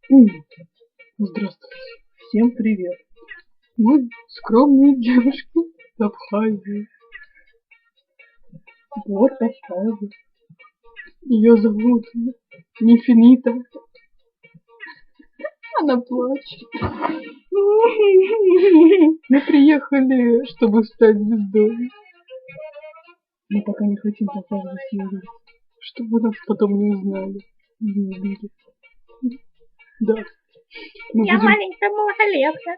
Здравствуйте. Всем привет. Мы скромные девушки в Абхазии. Вот Абхазия. Ее зовут Нефинита. Она плачет. Мы приехали, чтобы стать звездой. Мы пока не хотим показывать ее, чтобы нас потом не узнали и не убили. Да. Я маленькая малолетка.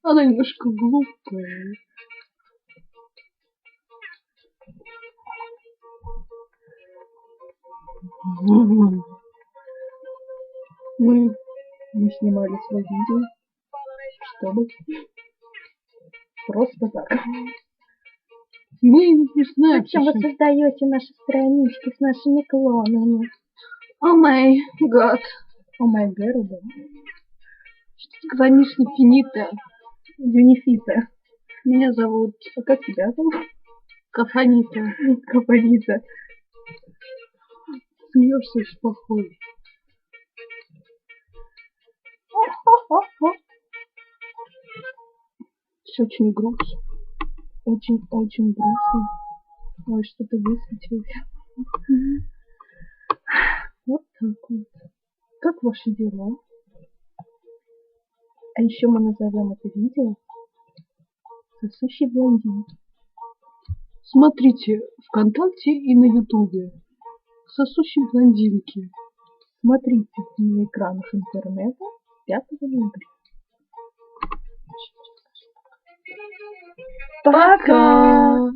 Она немножко глупая. Мы не снимали свое видео, чтобы просто так. Мы не знаем, Зачем вы создаете наши странички с нашими клонами? О май гад. О май гад. Что ты говоришь, Нефинита? Юнифита. Меня зовут... А как тебя зовут? Кафанита. Кафанита. Смеешься очень похоже. Все очень грустно. Очень грустно. Ой, что-то высветилось. Вот так вот. Как ваши дела? А еще мы назовем это видео «Сосущий блондин». Смотрите ВКонтакте и на Ютубе. «Сосущие блондинки». Смотрите на экранах интернета 5 ноября. Пока!